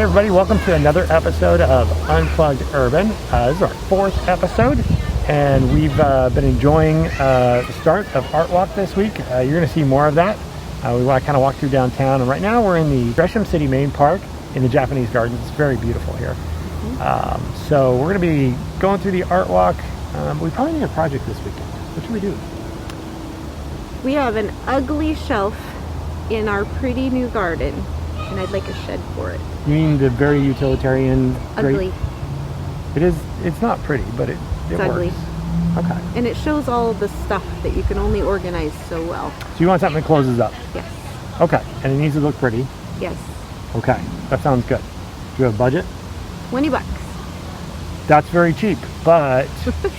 Hey everybody, welcome to another episode of Unplugged Urban. This is our 4th episode, and we've been enjoying the start of Art Walk this week. You're going to see more of that. We want to kind of walk through downtown, and right now we're in the Gresham City Main Park in the Japanese Gardens. It's very beautiful here. So we're going to be going through the Art Walk. We probably need a project this weekend. What should we do? We have an ugly shelf in our pretty new garden, and I'd like a shed for it. You mean the very utilitarian? Ugly. It is. It's not pretty, but it works. Ugly. Okay. And it shows all the stuff that you can only organize so well. So you want something that closes up? Yes. Okay. And it needs to look pretty? Yes. Okay. That sounds good. Do you have a budget? $20. That's very cheap, but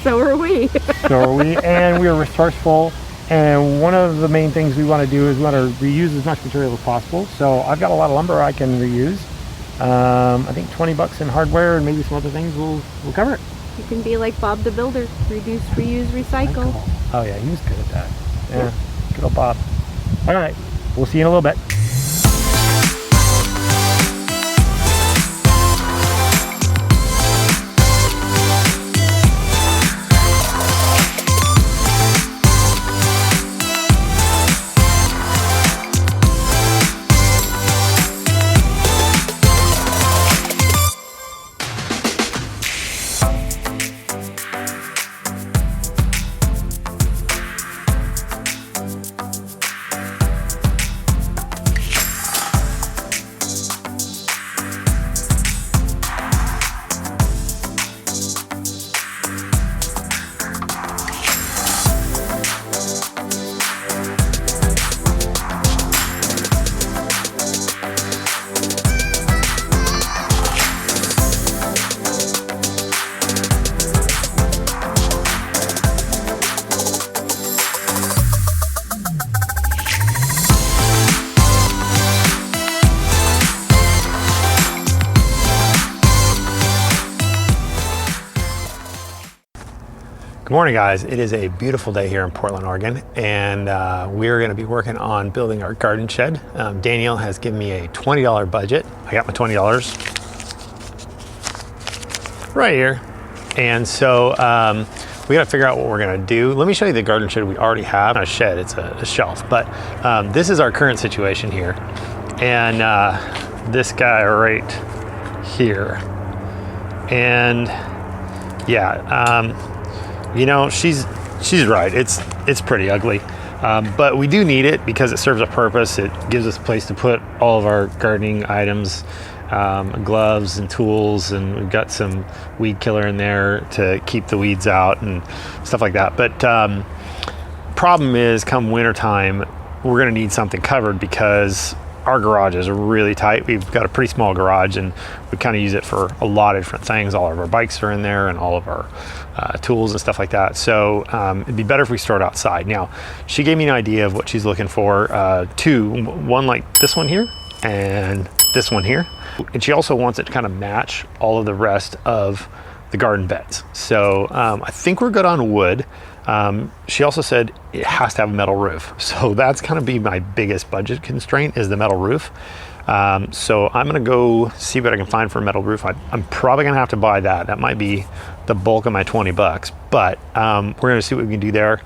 So are we. so are we, and we are resourceful. And one of the main things we want to do is we want to reuse as much material as possible. So I've got a lot of lumber I can reuse. I think $20 in hardware and maybe some other things will cover it. You can be like Bob the Builder. Reduce, reuse, recycle. Oh yeah, he was good at that. Yeah, good old Bob. All right, we'll see you in a little bit. Good morning, guys. It is a beautiful day here in Portland, Oregon, and we're going to be working on building our garden shed. Danielle has given me a $20 budget. I got my $20 right here, and so we got to figure out what we're going to do. Let me show you the garden shed we already have. Not a shed, it's a shelf, but this is our current situation here, and this guy right here, and yeah. You know, she's right. It's pretty ugly, but we do need it because it serves a purpose. It gives us a place to put all of our gardening items, gloves and tools, and we've got some weed killer in there to keep the weeds out and stuff like that. But problem is, come wintertime, we're going to need something covered because our garage is really tight. We've got a pretty small garage, and we kind of use it for a lot of different things. All of our bikes are in there and all of our tools and stuff like that. So it'd be better if we stored outside. Now, she gave me an idea of what she's looking for. One like this one here and this one here. And she also wants it to kind of match all of the rest of the garden beds. So I think we're good on wood. She also said it has to have a metal roof. So that's kind of be my biggest budget constraint is the metal roof. So I'm going to go see what I can find for a metal roof. I'm probably going to have to buy that. That might be the bulk of my $20, but we're going to see what we can do there.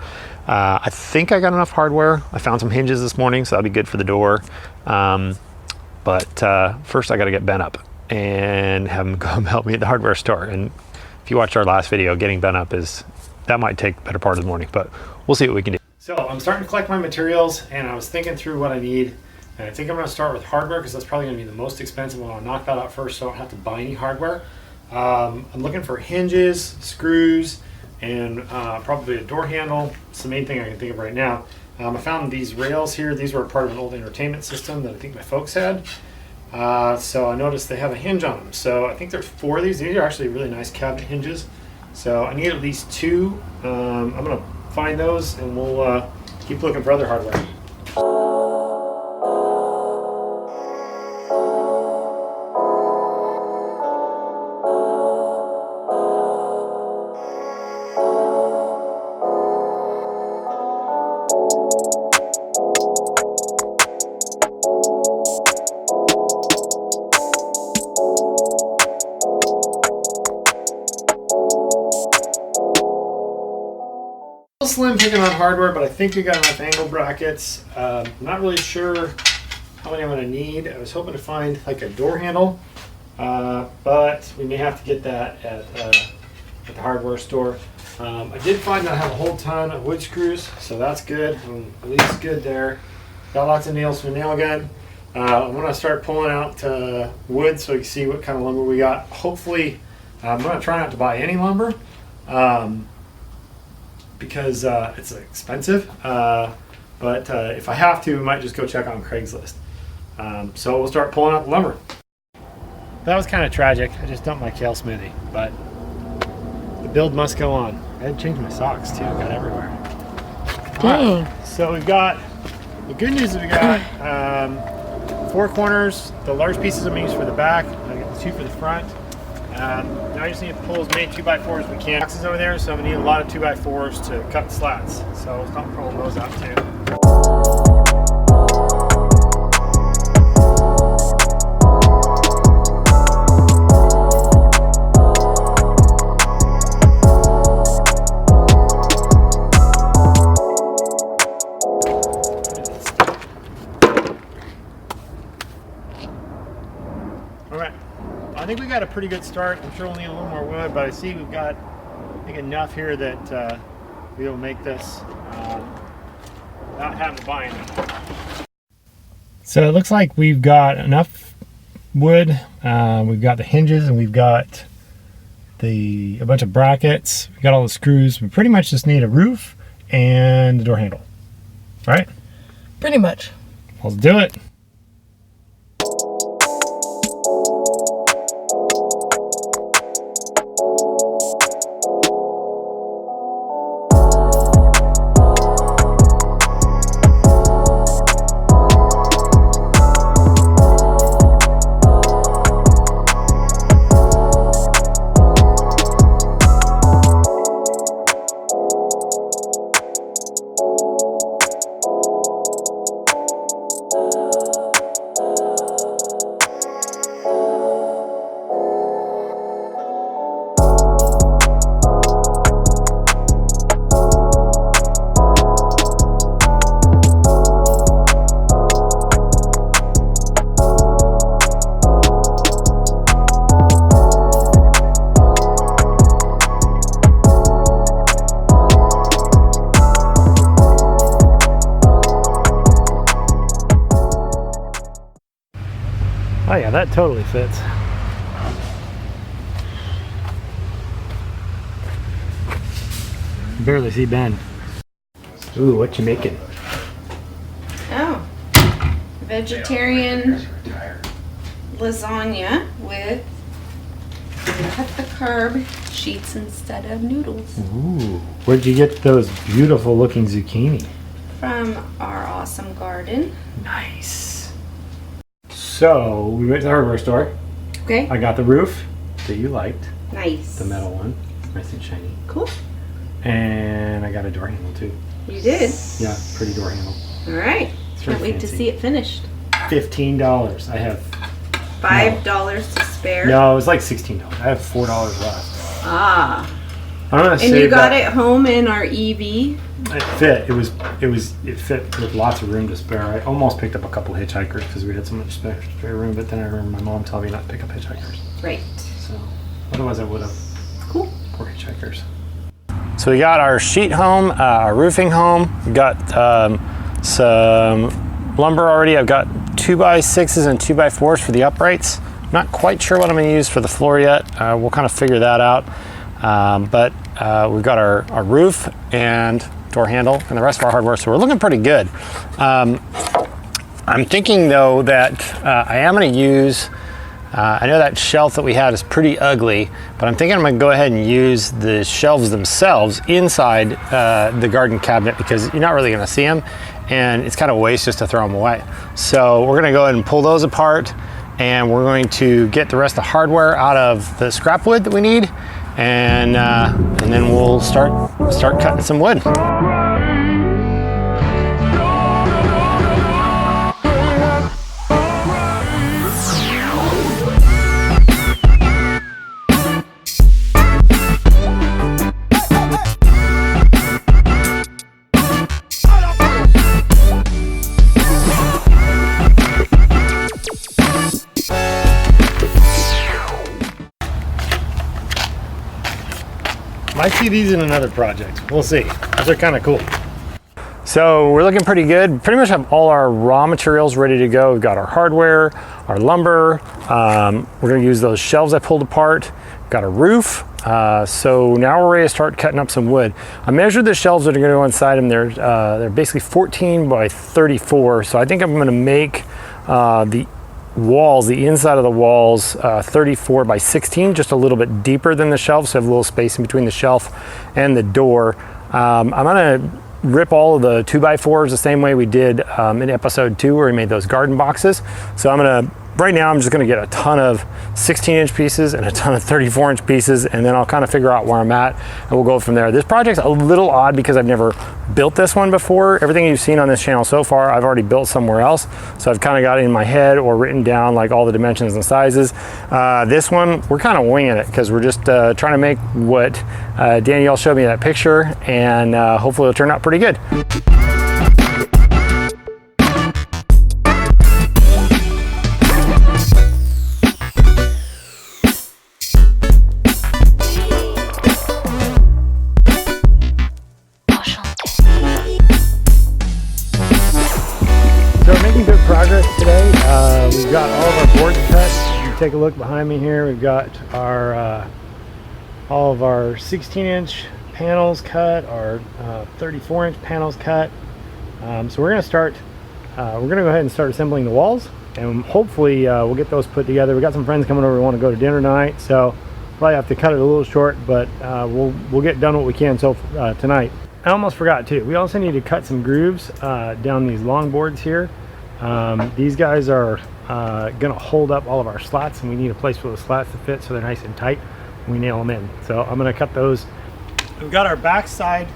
I think I got enough hardware. I found some hinges this morning, so that'll be good for the door. But first I got to get Ben up and have him come help me at the hardware store. And if you watched our last video, getting Ben up that might take the better part of the morning, but we'll see what we can do. So I'm starting to collect my materials, and I was thinking through what I need. And I think I'm going to start with hardware because that's probably going to be the most expensive. I want to knock that out first so I don't have to buy any hardware. I'm looking for hinges, screws, and probably a door handle. It's the main thing I can think of right now. I found these rails here. These were part of an old entertainment system that I think my folks had. So I noticed they have a hinge on them. So I think there's 4 of these. These are actually really nice cabinet hinges. So I need at least 2. I'm going to find those, and we'll keep looking for other hardware. slim picking on hardware, but I think we got enough angle brackets. I'm not really sure how many I'm going to need. I was hoping to find like a door handle, but we may have to get that at the hardware store. I did find that I have a whole ton of wood screws, so that's good. I'm at least good there. Got lots of nails from a nail gun. I'm going to start pulling out wood so we can see what kind of lumber we got. Hopefully, I'm going to try not to buy any lumber because it's expensive. But if I have to, we might just go check on Craigslist. So we'll start pulling out the lumber. That was kind of tragic. I just dumped my kale smoothie, but the build must go on. I had to change my socks too. Got everywhere. Dang. Right, so we've got, the good news is we got 4 corners. The large pieces I'm going to use for the back. I got the 2 for the front. Now I just need to pull as many 2x4s as we can. Boxes over there, so I'm going to need a lot of 2x4s to cut the slats. So we'll start pulling those out too. I think we got a pretty good start. I'm sure we'll need a little more wood, but I see we've got, I think, enough here that we'll make this without having to buy anything. So it looks like we've got enough wood. We've got the hinges and we've got a bunch of brackets. We got all the screws. We pretty much just need a roof and the door handle, right? Pretty much. Let's do it. Oh yeah, that totally fits. Barely see Ben. Ooh, what you making? Oh, vegetarian lasagna with cut the carb sheets instead of noodles. Ooh, where'd you get those beautiful looking zucchini? From our awesome garden. Nice. So we went to the hardware store. Okay. I got the roof that you liked. Nice. The metal one, nice and shiny. Cool. And I got a door handle too. You did? Yeah, pretty door handle. All right. Can't wait to fancy. see it finished. $15. I have $5 to spare. No, it was like $16. I have $4 left. Ah. I'm gonna And save you got that. it home in our EV? It fit. It fit with lots of room to spare. I almost picked up a couple hitchhikers because we had so much spare room, but then I remember my mom telling me not to pick up hitchhikers. Right. So otherwise I would have. Cool. Poor hitchhikers. So we got our sheet home, our roofing home. We got some lumber already. I've got 2x6s and 2x4s for the uprights. Not quite sure what I'm going to use for the floor yet. We'll kind of figure that out. But we've got our roof and door handle and the rest of our hardware, so we're looking pretty good. I'm thinking though that I am going to use, I know that shelf that we had is pretty ugly, but I'm thinking I'm going to go ahead and use the shelves themselves inside the garden cabinet because you're not really going to see them and it's kind of a waste just to throw them away. So we're going to go ahead and pull those apart and we're going to get the rest of the hardware out of the scrap wood that we need. And then we'll start cutting some wood. I see these in another project. We'll see. Those are kind of cool. So we're looking pretty good. Pretty much have all our raw materials ready to go. We've got our hardware, our lumber. We're gonna use those shelves I pulled apart. We've got a roof. So now we're ready to start cutting up some wood. I measured the shelves that are gonna go inside them. They're basically 14 by 34. So I think I'm gonna make the walls, the inside of the walls, 34 by 16, just a little bit deeper than the shelf, so I have a little space in between the shelf and the door. I'm gonna rip all of the 2x4s the same way we did in episode 2 where we made those garden boxes. So right now I'm just gonna get a ton of 16-inch pieces and a ton of 34-inch pieces, and then I'll kind of figure out where I'm at and we'll go from there. This project's a little odd because I've never built this one before. Everything you've seen on this channel so far, I've already built somewhere else. So I've kind of got it in my head or written down like all the dimensions and sizes. This one, we're kind of winging it because we're just trying to make what Danielle showed me that picture, and hopefully it'll turn out pretty good. Progress today. We've got all of our boards cut. You can take a look behind me here. We've got our all of our 16-inch panels cut, our 34-inch panels cut. So we're going to start. We're going to go ahead and start assembling the walls, and hopefully we'll get those put together. We got some friends coming over who want to go to dinner tonight, so probably have to cut it a little short, but we'll get done what we can tonight. I almost forgot too. We also need to cut some grooves down these long boards here. These guys are gonna hold up all of our slats, and we need a place for the slats to fit so they're nice and tight when we nail them in. So I'm gonna cut those. We've got our backside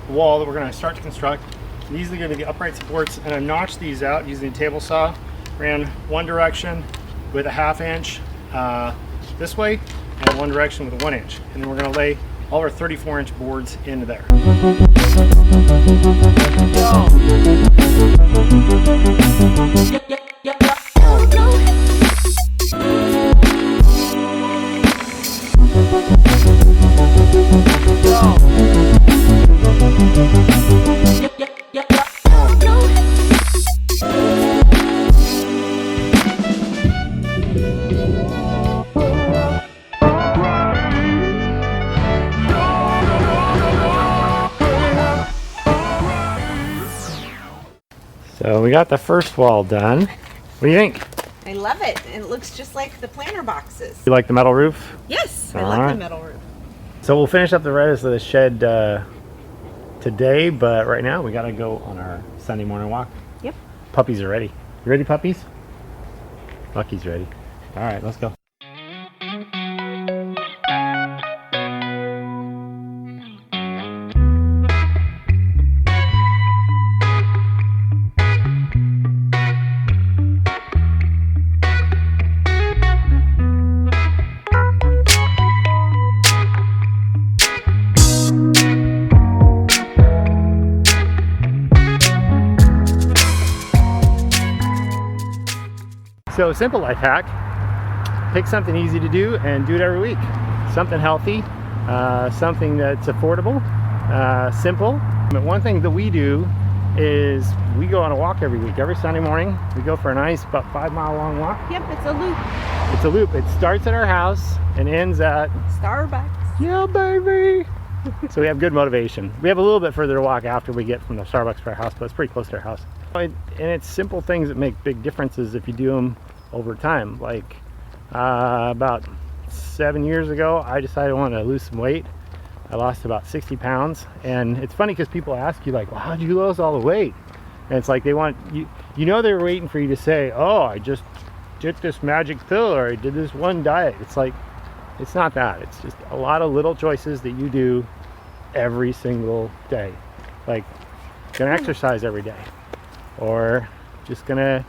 wall that we're gonna start to construct. These are gonna be the upright supports, and I notched these out using a table saw. Ran one direction with a 1/2 inch this way, and one direction with a 1 inch. And then we're gonna lay all our 34-inch boards into there. So we got the first wall done. What do you think? I love it. It looks just like the planter boxes. You like the metal roof? Yes, I All love right. the metal roof. So we'll finish up the rest of the shed today, but right now we gotta go on our Sunday morning walk. Yep. Puppies are ready. You ready, puppies? Lucky's ready. All right, let's go. So simple life hack, pick something easy to do and do it every week. Something healthy, something that's affordable, simple. But one thing that we do is we go on a walk every week. Every Sunday morning, we go for a nice about 5-mile long walk. Yep, it's a loop. It's a loop. It starts at our house and ends at Starbucks. Yeah, baby. So we have good motivation. We have a little bit further to walk after we get from the Starbucks to our house, but it's pretty close to our house. And it's simple things that make big differences if you do them over time. Like about 7 years ago, I decided I wanted to lose some weight. I lost about 60 pounds, and it's funny because people ask you like, well, how'd you lose all the weight? And it's like they want you know, they're waiting for you to say, oh, I just did this magic pill, or I did this one diet. It's like, it's not that. It's just a lot of little choices that you do every single day. Like, gonna exercise every day, or just gonna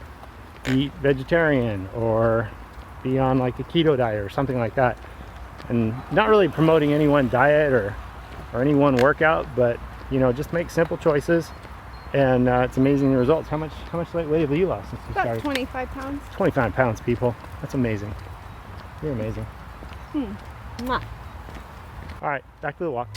eat vegetarian, or be on like a keto diet or something like that. And not really promoting any one diet or any one workout, but you know, just make simple choices, and it's amazing the results. How much weight have you lost since you started? About 25 pounds. 25 pounds, people. That's amazing. You're amazing. Mwah. All right, back to the walk.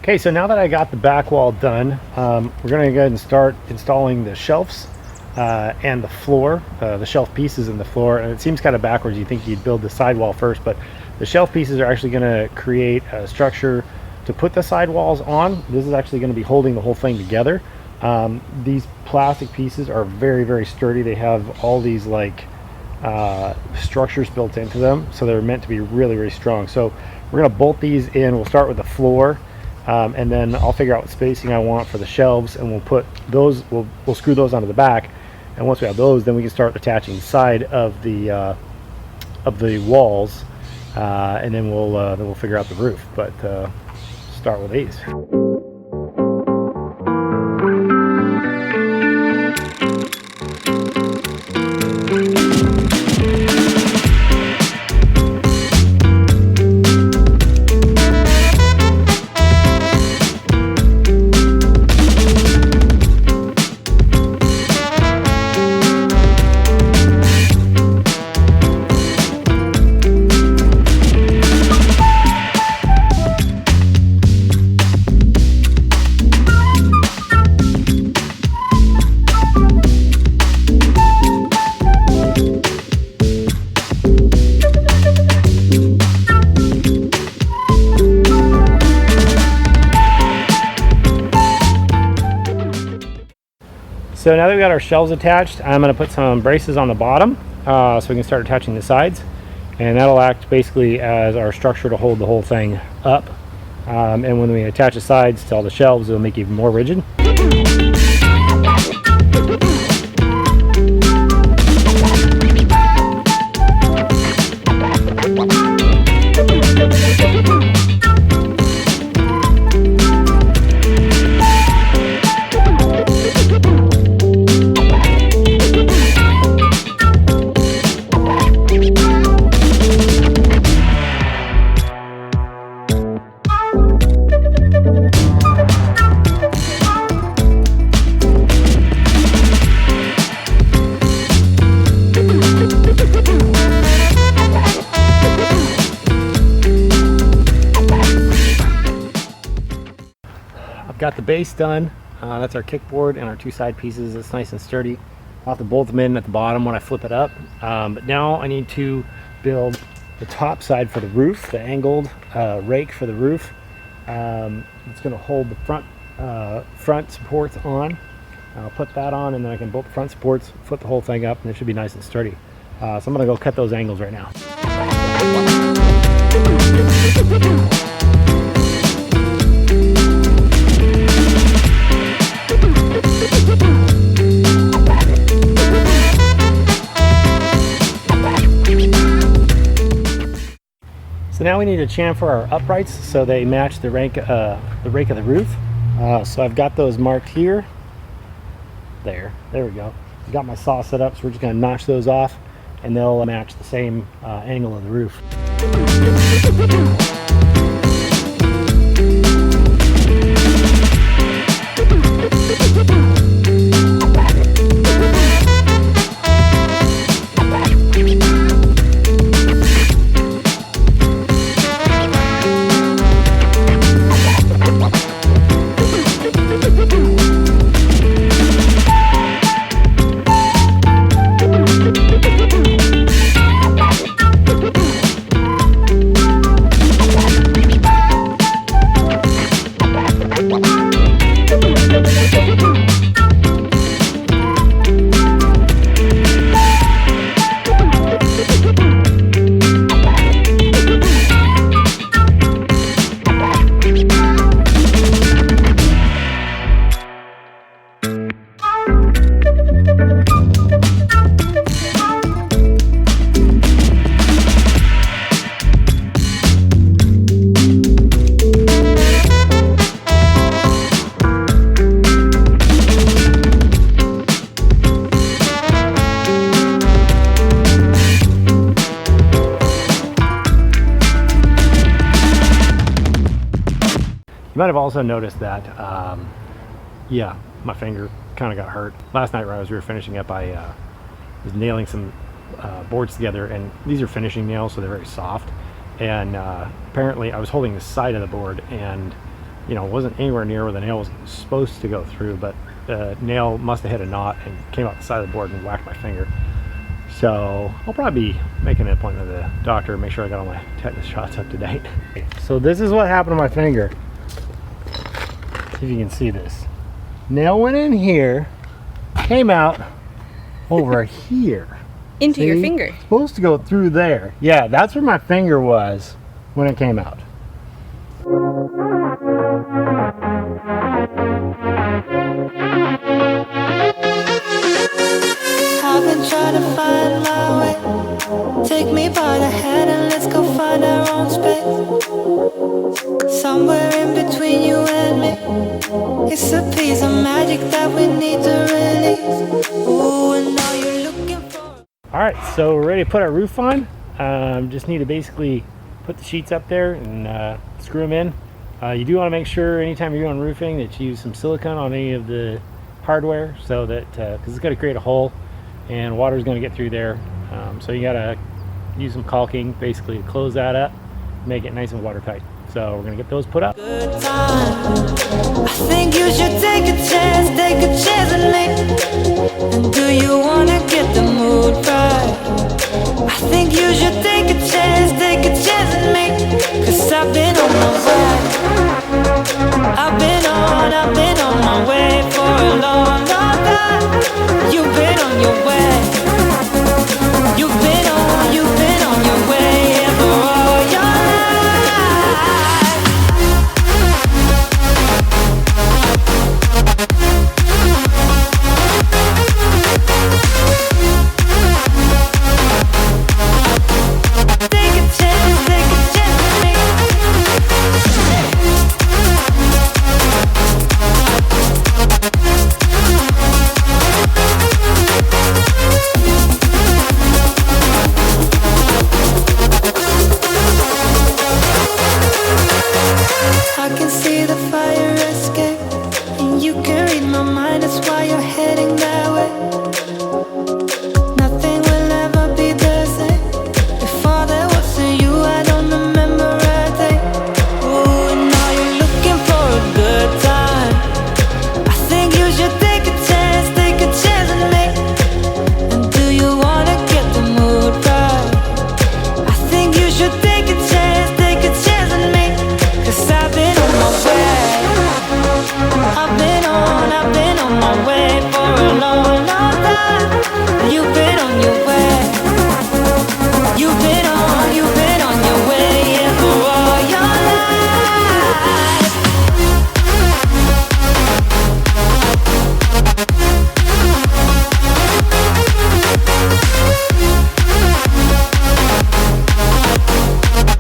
Okay, so now that I got the back wall done, we're going to go ahead and start installing the shelves and the floor, the shelf pieces in the floor. And it seems kind of backwards. You think you'd build the sidewall first, but the shelf pieces are actually going to create a structure to put the sidewalls on. This is actually going to be holding the whole thing together. These plastic pieces are very, very sturdy. They have all these like structures built into them, so they're meant to be really, really strong. So we're going to bolt these in. We'll start with the floor. And then I'll figure out what spacing I want for the shelves, and we'll put those, we'll screw those onto the back. And once we have those, then we can start attaching the side of the walls, and then we'll figure out the roof. But start with these. So now that we've got our shelves attached, I'm going to put some braces on the bottom so we can start attaching the sides, and that'll act basically as our structure to hold the whole thing up. And when we attach the sides to all the shelves, it'll make it even more rigid. Got the base done. That's our kickboard and our two side pieces. It's nice and sturdy. I'll have to bolt them in at the bottom when I flip it up. But now I need to build the top side for the roof, the angled rake for the roof. It's going to hold the front supports on. I'll put that on, and then I can bolt the front supports, flip the whole thing up, and it should be nice and sturdy. So I'm going to go cut those angles right now. So now we need to chamfer our uprights so they match the rake of the roof. So I've got those marked here. There we go. I've got my saw set up, so we're just going to notch those off, and they'll match the same angle of the roof. might have also noticed that, yeah, my finger kind of got hurt. Last night, right as we were finishing up, I was nailing some boards together, and these are finishing nails, so they're very soft. And apparently I was holding the side of the board, and you know, it wasn't anywhere near where the nail was supposed to go through, but the nail must have hit a knot and came out the side of the board and whacked my finger. So I'll probably be making an appointment with the doctor, make sure I got all my tetanus shots up to date. So this is what happened to my finger. See if you can see this. Nail went in here, came out over here. Into your finger. It's supposed to go through there. Yeah, that's where my finger was when it came out. I've been trying to find my way. Take me by the hand and let's go find our own space. Somewhere in between you and me. It's a piece of magic that we need to release. Ooh, and now you're looking for. All right, so we're ready to put our roof on. Just need to basically put the sheets up there and screw them in. You do want to make sure anytime you're doing roofing that you use some silicone on any of the hardware, so that because it's going to create a hole and water is going to get through there. So you got to use some caulking basically to close that up, make it nice and watertight. So we're going to get those put up. Good time. I think you should take a chance with me. And do you wanna get the mood right? I think you should take a chance with me. Cause I've been on my way. I've been on my way for a long, long time. You've been on your way. You've been on your way for all your life. I can see the fire escape, and you can read my mind, that's why you're heading that way. Nothing will ever be the same. Before there was a you, I don't remember a day. Ooh, and now you're looking for a good time. I think you should take a chance with me. And do you wanna get the mood right? I think you should take a chance with me. Cause I've been on my way. I've been on my way for a long, long time. You've been on your way. You've been on your way, yeah, for all your life.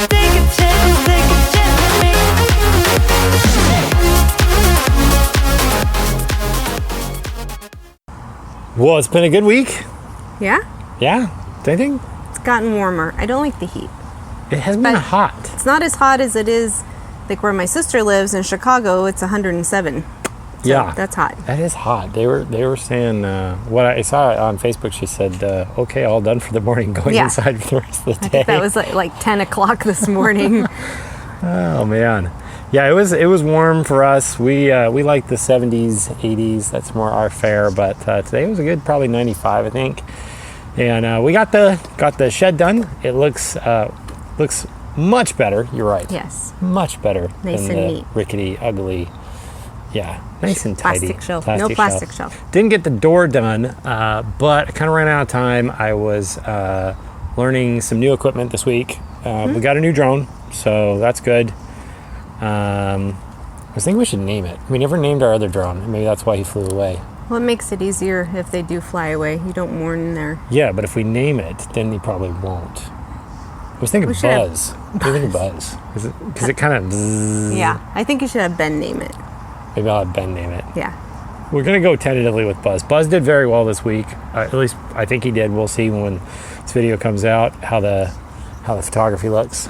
Take a chance with me. Well, it's been a good week. Yeah? Yeah, do you think? It's gotten warmer. I don't like the heat. It has been But- hot. It's not as hot as it is like where my sister lives in Chicago. It's 107. So Yeah. that's hot. That is hot. They were saying what I saw on Facebook. She said, "Okay, all done for the morning. Going Yeah. inside for the rest of the I day." think that was like 10 o'clock this morning. Oh man, yeah. It was warm for us. We like the 70s, 80s. That's more our fare. But today was a good, probably 95, I think. And we got the shed done. It looks much better. You're right. Yes. Much better Nice than and the neat. rickety, ugly. Yeah, nice and tidy. Plastic shelf. No plastic shelf. Didn't get the door done, but I kind of ran out of time. I was learning some new equipment this week. We got a new drone, so that's good. I was thinking we should name it. We never named our other drone. Maybe that's why he flew away. Well, it makes it easier if they do fly away. You don't warn their... Yeah, but if we name it, then he probably won't. I was thinking We should have Buzz. What do you think of Buzz? Because it kind of... Yeah, I think you should have Ben name it. Maybe I'll have Ben name it. Yeah. We're going to go tentatively with Buzz. Buzz did very well this week. At least I think he did. We'll see when this video comes out how the photography looks.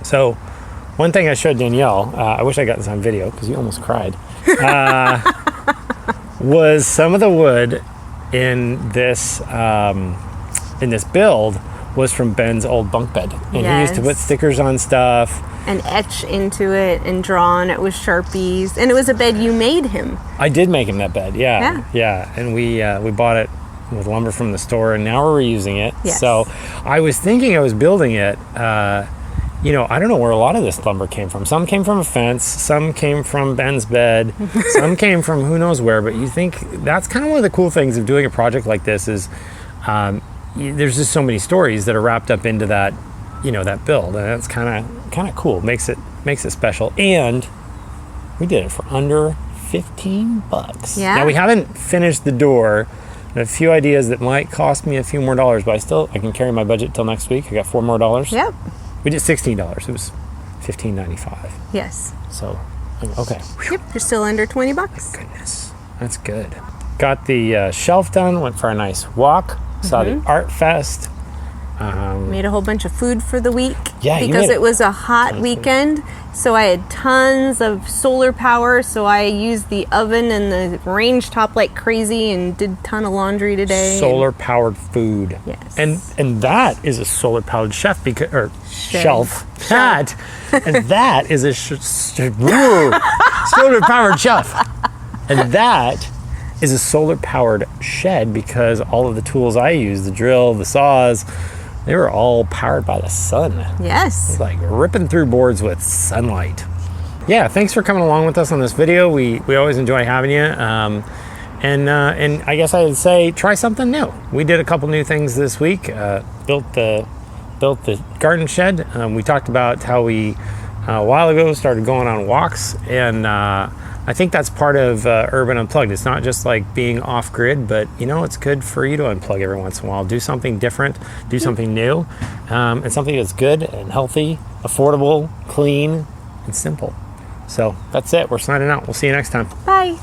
So One thing I showed Danielle, I wish I got this on video because you almost cried, was some of the wood in this build was from Ben's old bunk bed. And he used to put stickers on stuff. And etch into it and draw on it with Sharpies. And it was a bed you made him. I did make him that bed, yeah. And we bought it with lumber from the store, and now we're reusing it. Yes. So I was thinking I was building it. I don't know where a lot of this lumber came from. Some came from a fence, some came from Ben's bed, some came from who knows where. But you think that's kind of one of the cool things of doing a project like this is there's just so many stories that are wrapped up into that, that build, and that's kind of cool. Makes it special. And we did it for under $15. Yeah. Now we haven't finished the door. A few ideas that might cost me a few more dollars, but I can carry my budget till next week. I got $4 more. Yep. We did $16. It was $15.95. Yes. So, okay. Yep, you're still under $20. Goodness, that's good. Got the shelf done. Went for a nice walk. Saw the art fest. Made a whole bunch of food for the week. Yeah, because it was a hot weekend, so I had tons of solar power. So I used the oven and the range top like crazy, and did a ton of laundry today. Solar powered food. Yes. And that is a solar powered shelf. That and that is a solar powered shelf. And that is a solar powered shed because all of the tools I use, the drill, the saws, they were all powered by the sun. Yes. It's like ripping through boards with sunlight. Yeah, thanks for coming along with us on this video. We always enjoy having you. And I guess I would say try something new. We did a couple new things this week. Built the garden shed. We talked about how we a while ago started going on walks, and I think that's part of Urban Unplugged. It's not just like being off grid, but it's good for you to unplug every once in a while. Do something different, do something new, and something that's good and healthy, affordable, clean, and simple. So that's it. We're signing out. We'll see you next time. Bye.